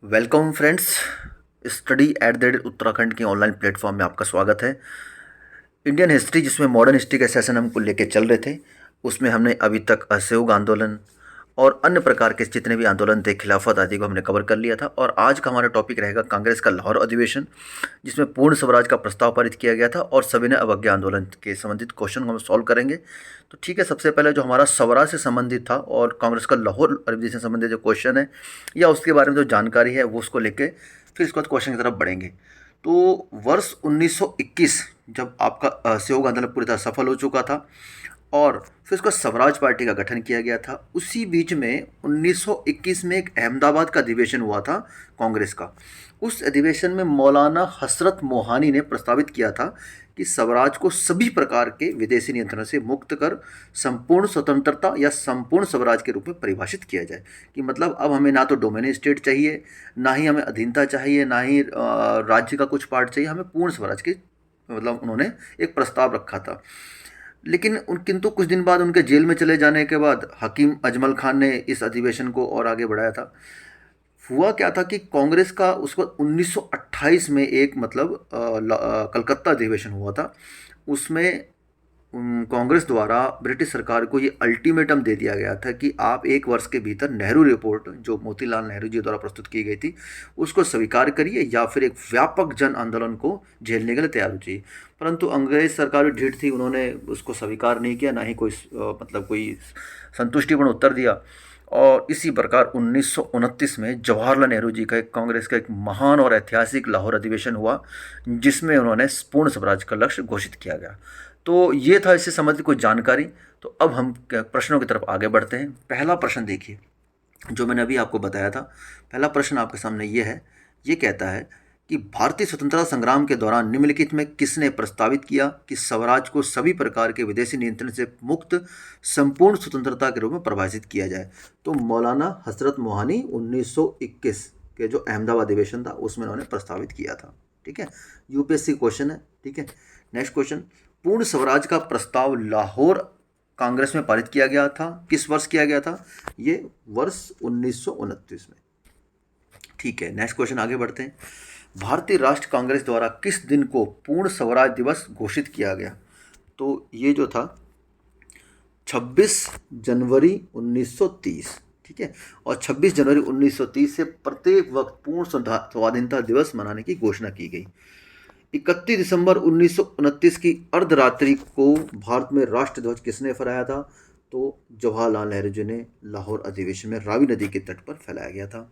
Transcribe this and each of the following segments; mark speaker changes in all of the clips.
Speaker 1: Welcome friends. Study at the rate Uttarakhand के online platform में आपका स्वागत है। इंडियन हिस्ट्री जिसमें मॉडर्न हिस्ट्री के सेशन हमको लेके चल रहे थे, उसमें हमने अभी तक असहयोग आंदोलन और अन्य प्रकार के जितने भी आंदोलन थे, खिलाफत आदि को हमने कवर कर लिया था। और आज का हमारा टॉपिक रहेगा कांग्रेस का लाहौर अधिवेशन, जिसमें पूर्ण स्वराज का प्रस्ताव पारित किया गया था और सविनय अवज्ञा आंदोलन के संबंधित क्वेश्चन हम सॉल्व करेंगे। तो ठीक है, सबसे पहले जो हमारा स्वराज से संबंधित था और कांग्रेस का लाहौर अधिवेशन से संबंधित जो क्वेश्चन है या उसके बारे में जो जानकारी है वो उसको लेके फिर इसके बाद क्वेश्चन की तरफ बढ़ेंगे। तो वर्ष 1921 जब आपका असहयोग आंदोलन पूरी तरह सफल हो चुका था और फिर उसका स्वराज पार्टी का गठन किया गया था, उसी बीच में 1921 में एक अहमदाबाद का अधिवेशन हुआ था कांग्रेस का। उस अधिवेशन में मौलाना हसरत मोहानी ने प्रस्तावित किया था कि स्वराज को सभी प्रकार के विदेशी नियंत्रण से मुक्त कर संपूर्ण स्वतंत्रता या संपूर्ण स्वराज के रूप में परिभाषित किया जाए। कि मतलब अब हमें ना तो डोमिनेट स्टेट चाहिए, ना ही हमें अधीनता चाहिए, ना ही राज्य का कुछ पार्ट चाहिए, हमें पूर्ण स्वराज के मतलब उन्होंने एक प्रस्ताव रखा था। लेकिन किंतु कुछ दिन बाद उनके जेल में चले जाने के बाद हकीम अजमल खान ने इस अधिवेशन को और आगे बढ़ाया था। हुआ क्या था कि कांग्रेस का उस वक्त 1928 में एक मतलब कलकत्ता अधिवेशन हुआ था। उसमें कांग्रेस द्वारा ब्रिटिश सरकार को ये अल्टीमेटम दे दिया गया था कि आप एक वर्ष के भीतर नेहरू रिपोर्ट जो मोतीलाल नेहरू जी द्वारा प्रस्तुत की गई थी उसको स्वीकार करिए या फिर एक व्यापक जन आंदोलन को झेलने के लिए तैयार हो जाइए। परंतु अंग्रेज सरकार भी ढीठ थी, उन्होंने उसको स्वीकार नहीं किया, ना ही कोई मतलब कोई संतुष्टिपूर्ण उत्तर दिया। और इसी प्रकार 1929 में जवाहरलाल नेहरू जी का एक कांग्रेस का एक महान और ऐतिहासिक लाहौर अधिवेशन हुआ, जिसमें उन्होंने पूर्ण स्वराज का लक्ष्य घोषित किया गया। तो ये था इससे संबंधित कुछ जानकारी। तो अब हम प्रश्नों की तरफ आगे बढ़ते हैं। पहला प्रश्न देखिए, जो मैंने अभी आपको बताया था। पहला प्रश्न आपके सामने ये है, ये कहता है कि भारतीय स्वतंत्रता संग्राम के दौरान निम्नलिखित में किसने प्रस्तावित किया कि स्वराज को सभी प्रकार के विदेशी नियंत्रण से मुक्त संपूर्ण स्वतंत्रता के रूप में परिभाषित किया जाए। तो मौलाना हजरत मोहानी 1921 के जो अहमदाबाद अधिवेशन था उसमें उन्होंने प्रस्तावित किया था। ठीक है, यूपीएससी क्वेश्चन है। ठीक है, नेक्स्ट क्वेश्चन, पूर्ण स्वराज का प्रस्ताव लाहौर कांग्रेस में पारित किया गया था, किस वर्ष किया गया था? ये वर्ष 1929 में। ठीक है, नेक्स्ट क्वेश्चन आगे बढ़ते हैं। भारतीय राष्ट्र कांग्रेस द्वारा किस दिन को पूर्ण स्वराज दिवस घोषित किया गया? तो ये जो था 26 जनवरी 1930। ठीक है, और 26 जनवरी 1930 से प्रत्येक वक्त पूर्ण स्वाधीनता दिवस मनाने की घोषणा की गई। 31 दिसंबर 1929 की अर्धरात्रि को भारत में राष्ट्रध्वज किसने फहराया था? तो जवाहरलाल नेहरू जी ने लाहौर अधिवेशन में रावी नदी के तट पर फैलाया गया था।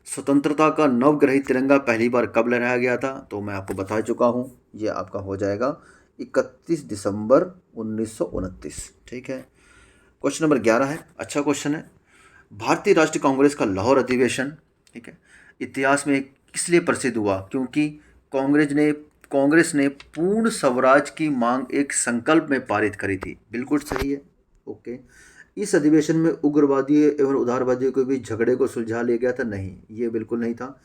Speaker 1: स्वतंत्रता का नवग्रहित तिरंगा पहली बार कब लहराया गया था? तो मैं आपको बता चुका हूँ, ये आपका हो जाएगा 31 दिसंबर 1929। ठीक है, क्वेश्चन नंबर 11 है, अच्छा क्वेश्चन है। भारतीय राष्ट्रीय कांग्रेस का लाहौर अधिवेशन, ठीक है, इतिहास में किस लिए प्रसिद्ध हुआ? क्योंकि कांग्रेस ने पूर्ण स्वराज की मांग एक संकल्प में पारित करी थी। बिल्कुल सही है। ओके, इस अधिवेशन में उग्रवादी एवं उदारवादियों के बीच झगड़े को सुलझा लिया गया था? नहीं, ये बिल्कुल नहीं था।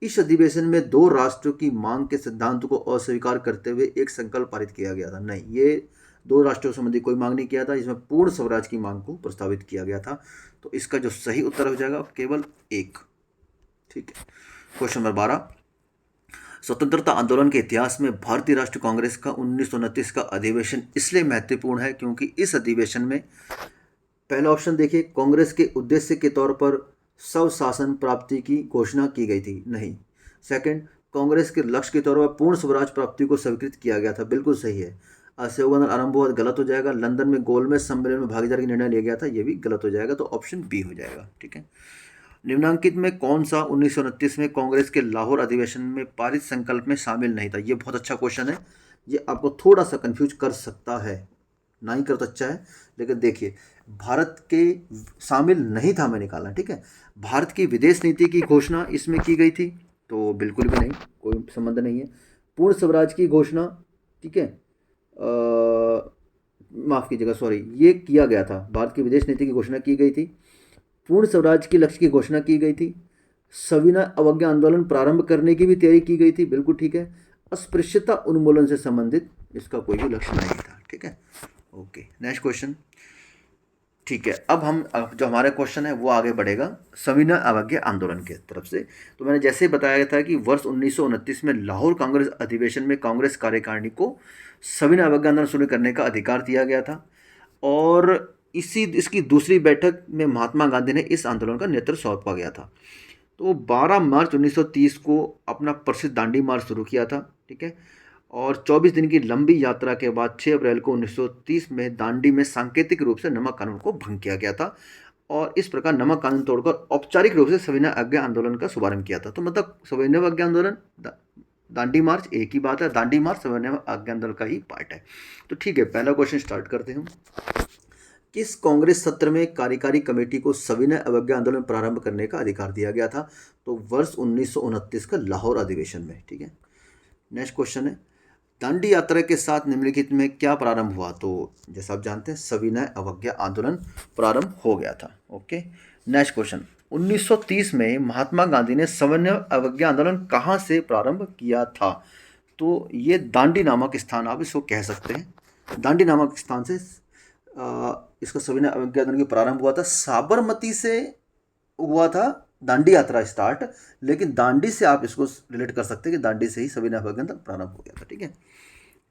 Speaker 1: इस अधिवेशन में दो राष्ट्रों की मांग के सिद्धांत को अस्वीकार करते हुए एक संकल्प पारित किया गया था? नहीं, ये दो राष्ट्रों संबंधी कोई मांग नहीं किया था, इसमें पूर्ण स्वराज की मांग को प्रस्तावित किया गया था। तो इसका जो सही उत्तर हो जाएगा केवल एक। ठीक है, क्वेश्चन नंबर 12, स्वतंत्रता आंदोलन के इतिहास में भारतीय राष्ट्रीय कांग्रेस का 1929 का अधिवेशन इसलिए महत्वपूर्ण है क्योंकि इस अधिवेशन में पहला ऑप्शन देखिए, कांग्रेस के उद्देश्य के तौर पर स्वशासन प्राप्ति की घोषणा की गई थी? नहीं। सेकंड, कांग्रेस के लक्ष्य के तौर पर पूर्ण स्वराज प्राप्ति को स्वीकृत किया गया था? बिल्कुल सही है। असहयोग आंदोलन आरंभ हुआ? गलत हो जाएगा। लंदन में गोलमेज सम्मेलन में भागीदारी का निर्णय लिया गया था? यह भी गलत हो जाएगा, तो ऑप्शन बी हो जाएगा। ठीक है, निम्नांकित में कौन सा 1929 में कांग्रेस के लाहौर अधिवेशन में पारित संकल्प में शामिल नहीं था? ये बहुत अच्छा क्वेश्चन है, ये आपको थोड़ा सा कंफ्यूज कर सकता है, ना ही कर तो अच्छा है। लेकिन देखिए, भारत के शामिल नहीं था, मैं निकालना। ठीक है, भारत की विदेश नीति की घोषणा इसमें की गई थी? तो बिल्कुल भी नहीं, कोई संबंध नहीं है। पूर्ण स्वराज की घोषणा, ठीक है, माफ़ कीजिएगा, सॉरी, ये किया गया था, भारत की विदेश नीति की घोषणा की गई थी। पूर्ण स्वराज के लक्ष्य की घोषणा की गई थी। सविनय अवज्ञा आंदोलन प्रारंभ करने की भी तैयारी की गई थी? बिल्कुल ठीक है। अस्पृश्यता उन्मूलन से संबंधित इसका कोई भी लक्ष्य नहीं था। ठीक है, ओके, नेक्स्ट क्वेश्चन, ठीक है, अब जो हमारे क्वेश्चन है वो आगे बढ़ेगा सविनय अवज्ञा आंदोलन के तरफ से। तो मैंने जैसे ही बताया था कि वर्ष 1929 में लाहौर कांग्रेस अधिवेशन में कांग्रेस कार्यकारिणी को सविनय अवज्ञा आंदोलन शुरू करने का अधिकार दिया गया था, और इसकी दूसरी बैठक में महात्मा गांधी ने इस आंदोलन का नेतृत्व सौंपा गया था। तो 12 मार्च 1930 को अपना प्रसिद्ध दांडी मार्च शुरू किया था, ठीक है। और 24 दिन की लंबी यात्रा के बाद 6 अप्रैल को 1930 में दांडी में सांकेतिक रूप से नमक कानून को भंग किया गया था, और इस प्रकार नमक कानून तोड़कर औपचारिक रूप से सविनय अवज्ञा आंदोलन का शुभारंभ किया था। तो मतलब सविनय अवज्ञा आंदोलन, दांडी मार्च एक ही बात है, दांडी मार्च सविनय अवज्ञा आंदोलन का ही पार्ट है। तो ठीक है, पहला क्वेश्चन स्टार्ट करते हैं। किस कांग्रेस सत्र में कार्यकारी कमेटी को सविनय अवज्ञा आंदोलन प्रारंभ करने का अधिकार दिया गया था? तो वर्ष 1929 का लाहौर अधिवेशन में, ठीक है। नेक्स्ट क्वेश्चन है, दांडी यात्रा के साथ निम्नलिखित में क्या प्रारंभ हुआ? तो जैसा आप जानते हैं सविनय अवज्ञा आंदोलन प्रारंभ हो गया था। ओके, नेक्स्ट क्वेश्चन, 1930 में महात्मा गांधी ने सविनय अवज्ञा आंदोलन कहाँ से प्रारंभ किया था? तो ये दांडी नामक स्थान, आप इसको कह सकते हैं, दांडी नामक स्थान से इसका सविनय अवज्ञा आंदोलन का प्रारंभ हुआ था। साबरमती से हुआ था दांडी यात्रा स्टार्ट, लेकिन दांडी से आप इसको रिलेट कर सकते हैं कि दांडी से ही सविनय अवज्ञा आंदोलन प्रारंभ हो गया था, ठीक है।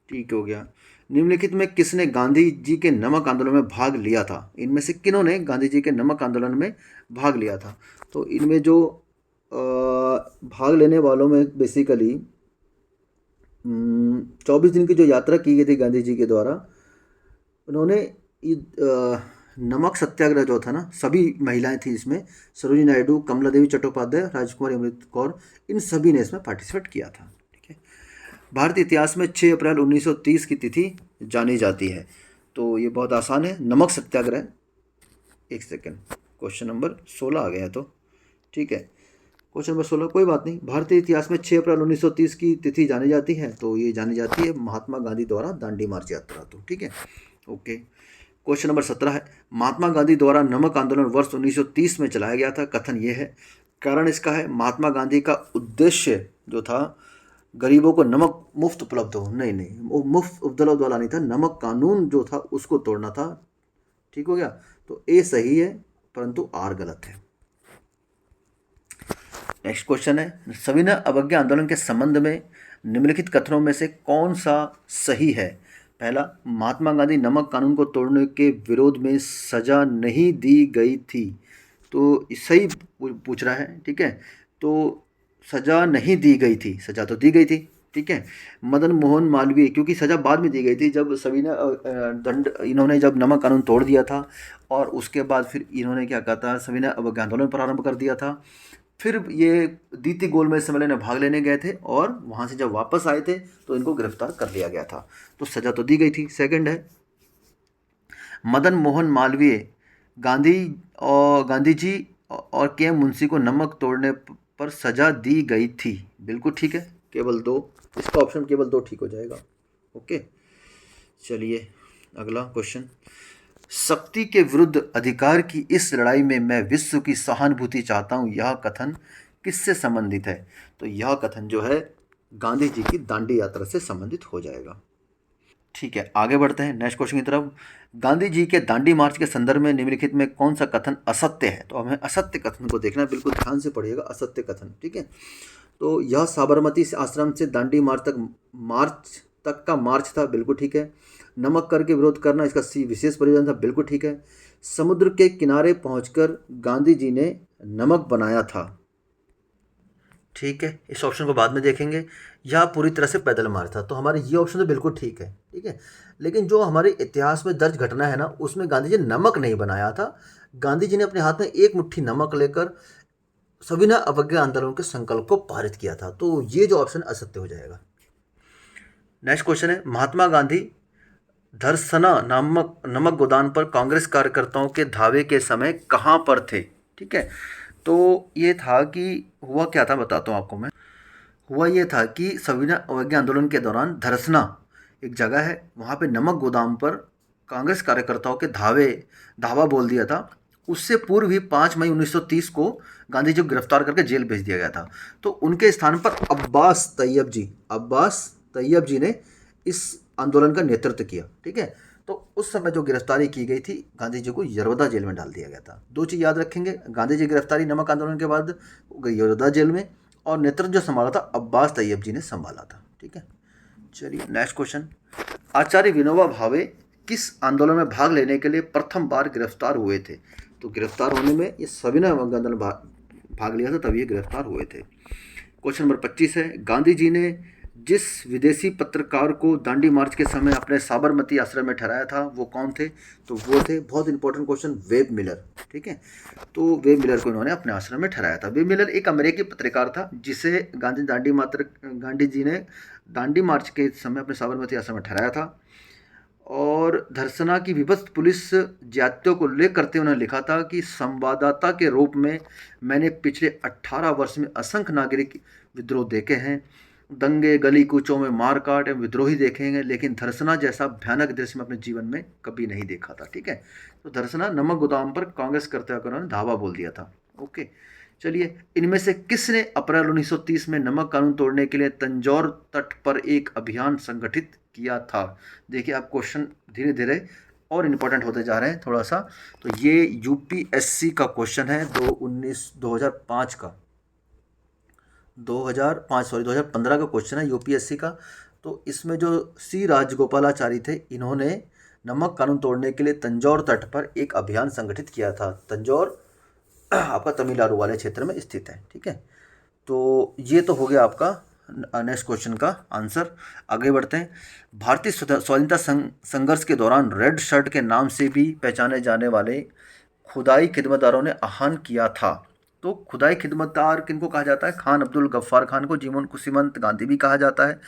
Speaker 1: ठीक हो गया। निम्नलिखित में किसने गांधी जी के नमक आंदोलन में भाग लिया था? इनमें से किन्होंने गांधी जी के नमक आंदोलन में भाग लिया था? तो इनमें जो भाग लेने वालों में बेसिकली 24 दिन की जो यात्रा की गई थी गांधी जी के द्वारा, उन्होंने नमक सत्याग्रह जो था ना, सभी महिलाएं थी इसमें, सरोजिनी नायडू, कमला देवी चट्टोपाध्याय, राजकुमारी अमृत कौर, इन सभी ने इसमें पार्टिसिपेट किया था, ठीक है। भारतीय इतिहास में 6 अप्रैल 1930 की तिथि जानी जाती है। तो ये बहुत आसान है, नमक सत्याग्रह। एक सेकेंड, क्वेश्चन नंबर 16 आ गया है, तो ठीक है, क्वेश्चन नंबर 16, कोई बात नहीं। भारतीय इतिहास में 6 अप्रैल 1930 की तिथि जानी जाती है, तो ये जानी जाती है महात्मा गांधी द्वारा दांडी मार्च यात्रा, तो ठीक है। ओके, क्वेश्चन नंबर 17 है, महात्मा गांधी द्वारा नमक आंदोलन वर्ष 1930 में चलाया गया था, कथन ये है, कारण इसका है महात्मा गांधी का उद्देश्य जो था गरीबों को नमक मुफ्त उपलब्ध हो, नहीं वो मुफ्त उपलब्ध वाला नहीं था, नमक कानून जो था उसको तोड़ना था, ठीक हो गया। तो ए सही है, परंतु आर गलत है। नेक्स्ट क्वेश्चन है, सविनय अवज्ञा आंदोलन के संबंध में निम्नलिखित कथनों में से कौन सा सही है? पहला, महात्मा गांधी नमक कानून को तोड़ने के विरोध में सजा नहीं दी गई थी, तो सही पूछ रहा है, ठीक है। तो सजा नहीं दी गई थी, सजा तो दी गई थी, ठीक है। मदन मोहन मालवीय, क्योंकि सजा बाद में दी गई थी जब सविनय दंड, इन्होंने जब नमक कानून तोड़ दिया था, और उसके बाद फिर इन्होंने क्या कहा था, सविनय अवज्ञा आंदोलन प्रारंभ कर दिया था। फिर ये दीति गोलमेज सम्मेलन में भाग लेने गए थे, और वहाँ से जब वापस आए थे तो इनको गिरफ्तार कर लिया गया था, तो सज़ा तो दी गई थी। सेकंड है, मदन मोहन मालवीय, गांधी जी और के मुंशी को नमक तोड़ने पर सज़ा दी गई थी, बिल्कुल ठीक है, केवल 2, इसका ऑप्शन केवल 2 ठीक हो जाएगा। ओके, चलिए अगला क्वेश्चन, शक्ति के विरुद्ध अधिकार की इस लड़ाई में मैं विश्व की सहानुभूति चाहता हूँ, यह कथन किससे संबंधित है? तो यह कथन जो है गांधी जी की दांडी यात्रा से संबंधित हो जाएगा। ठीक है, आगे बढ़ते हैं नेक्स्ट क्वेश्चन की तरफ। गांधी जी के दांडी मार्च के संदर्भ में निम्नलिखित में कौन सा कथन असत्य है? तो हमें असत्य कथन को देखना है, बिल्कुल ध्यान से पढ़िएगा, असत्य कथन, ठीक है। तो यह साबरमती आश्रम से दांडी मार्च तक का मार्च था, बिल्कुल ठीक है। नमक कर के विरोध करना इसका विशेष प्रयोजन था, बिल्कुल ठीक है। समुद्र के किनारे पहुंचकर गांधी जी ने नमक बनाया था, ठीक है, इस ऑप्शन को बाद में देखेंगे। यह पूरी तरह से पैदल मार्च था, तो हमारे ये ऑप्शन तो बिल्कुल ठीक है, ठीक है। लेकिन जो हमारे इतिहास में दर्ज घटना है ना, उसमें गांधी जी ने नमक नहीं बनाया था, गांधी जी ने अपने हाथ में एक मुट्ठी नमक लेकर सविनय अवज्ञा आंदोलन के संकल्प को पारित किया था, तो ये जो ऑप्शन असत्य हो जाएगा। नेक्स्ट क्वेश्चन है, महात्मा गांधी धरसना नामक नमक गोदाम पर कांग्रेस कार्यकर्ताओं के धावे के समय कहाँ पर थे? ठीक है, तो ये था कि हुआ क्या था, बताता हूँ आपको मैं। हुआ ये था कि सविनय अवज्ञा आंदोलन के दौरान धरसना एक जगह है, वहाँ पे नमक गोदाम पर कांग्रेस कार्यकर्ताओं के धावा बोल दिया था। उससे पूर्व ही 5 मई 1930 को गांधी जी को गिरफ्तार करके जेल भेज दिया गया था। तो उनके स्थान पर अब्बास तैयब जी ने इस आंदोलन का नेतृत्व किया, ठीक है। तो उस समय जो गिरफ्तारी की गई थी, गांधी जी को यरवदा जेल में डाल दिया गया था। दो चीज़ याद रखेंगे, गांधी जी की गिरफ्तारी नमक आंदोलन के बाद हो गई यरवदा जेल में, और नेतृत्व जो संभाला था अब्बास तैयब जी ने संभाला था। ठीक है, चलिए नेक्स्ट क्वेश्चन। आचार्य विनोबा भावे किस आंदोलन में भाग लेने के लिए प्रथम बार गिरफ्तार हुए थे? तो गिरफ्तार होने में ये सविनय आंदोलन में भाग लिया था, तभी ये गिरफ्तार हुए थे। क्वेश्चन नंबर 25 है, गांधी जी ने जिस विदेशी पत्रकार को दांडी मार्च के समय अपने साबरमती आश्रम में ठहराया था वो कौन थे? तो वो थे, बहुत इंपॉर्टेंट क्वेश्चन, वेब मिलर। ठीक है, तो वेब मिलर को इन्होंने अपने आश्रम में ठहराया था। वेब मिलर एक अमेरिकी पत्रकार था जिसे गांधी जी ने दांडी मार्च के समय अपने साबरमती आश्रम में ठहराया था, और धर्सना की विभत्स पुलिस ज्यादतियों को उल्लेख करते हुए उन्होंने लिखा था कि संवाददाता के रूप में मैंने पिछले 18 वर्ष में असंख्य नागरिक विद्रोह देखे हैं, दंगे, गली कूचों में मारकाट एवं विद्रोही देखेंगे, लेकिन धर्सना जैसा भयानक दृश्य मैं अपने जीवन में कभी नहीं देखा था। ठीक है, तो धर्सना नमक गोदाम पर कांग्रेस करते हुए उन्होंने धावा बोल दिया था। ओके, चलिए, इनमें से किसने अप्रैल 1930 में नमक कानून तोड़ने के लिए तंजौर तट पर एक अभियान संगठित किया था? देखिए, आप क्वेश्चन धीरे धीरे और इम्पोर्टेंट होते जा रहे हैं थोड़ा सा। तो ये यूपीएससी का क्वेश्चन है 2005 का, 2015 का क्वेश्चन है यूपीएससी का। तो इसमें जो सी राजगोपालाचारी थे, इन्होंने नमक कानून तोड़ने के लिए तंजौर तट पर एक अभियान संगठित किया था। तंजौर आपका तमिलनाडु वाले क्षेत्र में स्थित है। ठीक है, तो ये तो हो गया आपका नेक्स्ट क्वेश्चन का आंसर। आगे बढ़ते हैं। भारतीय स्वाधीनता संघर्ष के दौरान रेड शर्ट के नाम से भी पहचाने जाने वाले खुदाई खिदमतदारों ने आह्वान किया था। तो खुदाई खिदमतदार किनको कहा जाता है? खान अब्दुल गफ्फार खान को, जिनको सीमंत गांधी भी कहा जाता है।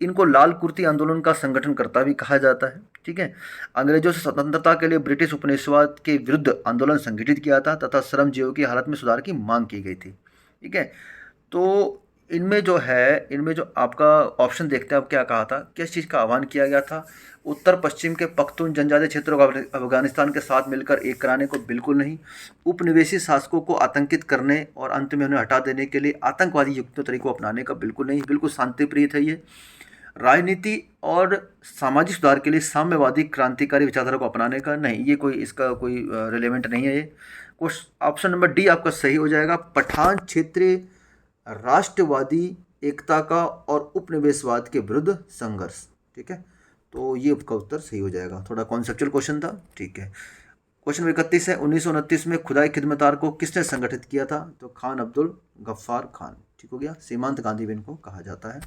Speaker 1: इनको लाल कुर्ती आंदोलन का संगठनकर्ता भी कहा जाता है। ठीक है, अंग्रेजों से स्वतंत्रता के लिए ब्रिटिश उपनिवेशवाद के विरुद्ध आंदोलन संगठित किया था तथा श्रमजीवियों की हालत में सुधार की मांग की गई थी। ठीक है, तो इनमें जो आपका ऑप्शन देखते हैं, अब क्या कहा था, किस चीज़ का आह्वान किया गया था? उत्तर पश्चिम के पख्तून जनजातीय क्षेत्रों को अफगानिस्तान के साथ मिलकर एक कराने को बिल्कुल नहीं। उपनिवेशी शासकों को आतंकित करने और अंत में उन्हें हटा देने के लिए आतंकवादी युक्तों तरीकों अपनाने का बिल्कुल नहीं। बिल्कुल शांतिप्रिय थे ये। राजनीति और सामाजिक सुधार के लिए साम्यवादी क्रांतिकारी विचारधारा को अपनाने का नहीं, ये इसका कोई रिलेवेंट नहीं है ये। ऑप्शन नंबर डी आपका सही हो जाएगा। पठान क्षेत्रीय राष्ट्रवादी एकता का और उपनिवेशवाद के विरुद्ध संघर्ष। ठीक है, तो ये आपका उत्तर सही हो जाएगा। थोड़ा कॉन्सेप्चुअल क्वेश्चन था। ठीक है, क्वेश्चन 31 है, 1929 में खुदाई खिदमतदार को किसने संगठित किया था? तो खान अब्दुल गफ्फार खान। ठीक हो गया, सीमांत गांधी भी इनको कहा जाता है।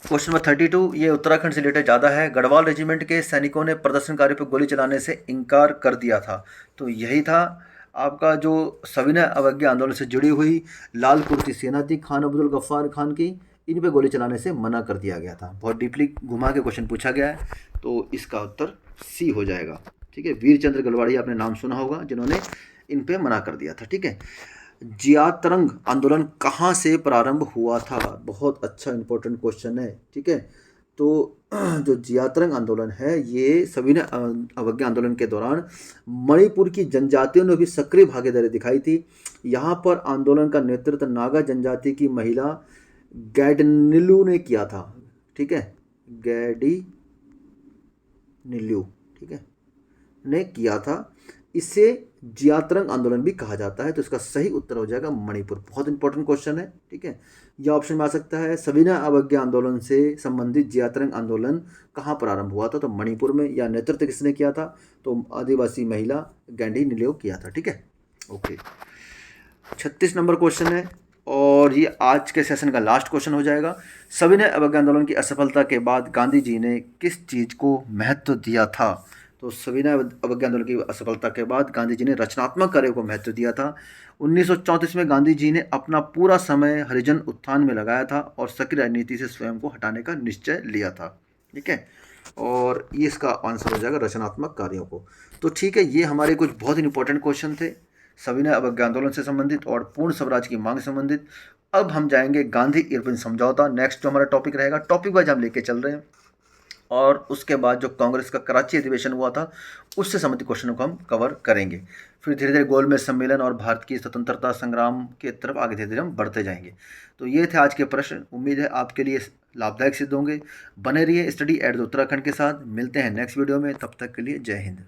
Speaker 1: क्वेश्चन नंबर 32, ये उत्तराखंड से रिलेटेड ज़्यादा है। गढ़वाल रेजिमेंट के सैनिकों ने प्रदर्शनकारियों पर गोली चलाने से इनकार कर दिया था। तो यही था आपका जो सविनय अवज्ञा आंदोलन से जुड़ी हुई लाल कुर्ती सेना थी खान अब्दुल गफ्फार खान की, इन पे गोली चलाने से मना कर दिया गया था। बहुत डीपली घुमा के क्वेश्चन पूछा गया है, तो इसका उत्तर सी हो जाएगा। ठीक है, वीर चंद्र गलवाड़िया आपने नाम सुना होगा जिन्होंने इन पे मना कर दिया था। ठीक है, जियातरंग आंदोलन कहाँ से प्रारंभ हुआ था? बहुत अच्छा इंपॉर्टेंट क्वेश्चन है। ठीक है, तो जो जियातरंग आंदोलन है, ये सविनय अवज्ञा आंदोलन के दौरान मणिपुर की जनजातियों ने भी सक्रिय भागीदारी दिखाई थी। यहाँ पर आंदोलन का नेतृत्व नागा जनजाति की महिला गैडनिलू ने किया था। ठीक है, गैडीनिलू, ठीक है, ने किया था। इसे जियातरंग आंदोलन भी कहा जाता है। तो इसका सही उत्तर हो जाएगा मणिपुर। बहुत इंपॉर्टेंट क्वेश्चन है। ठीक है, यह ऑप्शन में आ सकता है। सविनय अवज्ञा आंदोलन से संबंधित जियातरंग आंदोलन कहाँ प्रारंभ हुआ था? तो मणिपुर में। या नेतृत्व किसने किया था? तो आदिवासी महिला गैंडी किया था। ठीक है, ओके। 36 नंबर क्वेश्चन है और ये आज के सेशन का लास्ट क्वेश्चन हो जाएगा। सविनय अवज्ञा आंदोलन की असफलता के बाद गांधी जी ने किस चीज़ को महत्व दिया था? तो सविनय अवज्ञा आंदोलन की असफलता के बाद गांधी जी ने रचनात्मक कार्य को महत्व दिया था। 1934 में गांधी जी ने अपना पूरा समय हरिजन उत्थान में लगाया था और सक्रिय राजनीति से स्वयं को हटाने का निश्चय लिया था। ठीक है, और ये इसका आंसर हो जाएगा रचनात्मक कार्यों को। तो ठीक है, ये हमारे कुछ बहुत इंपॉर्टेंट क्वेश्चन थे सविनय अवज्ञा आंदोलन से संबंधित और पूर्ण स्वराज की मांग से संबंधित। अब हम जाएंगे गांधी इरविन समझौता। नेक्स्ट जो हमारा टॉपिक रहेगा, टॉपिक वाइज हम लेके चल रहे हैं, और उसके बाद जो कांग्रेस का कराची अधिवेशन हुआ था उससे संबंधित क्वेश्चनों को हम कवर करेंगे। फिर धीरे धीरे गोलमेज सम्मेलन और भारत की स्वतंत्रता संग्राम के तरफ आगे धीरे धीरे हम बढ़ते जाएंगे। तो ये थे आज के प्रश्न, उम्मीद है आपके लिए लाभदायक सिद्ध होंगे। बने रहिए स्टडी एट द उत्तराखंड के साथ। मिलते हैं नेक्स्ट वीडियो में, तब तक के लिए जय हिंद।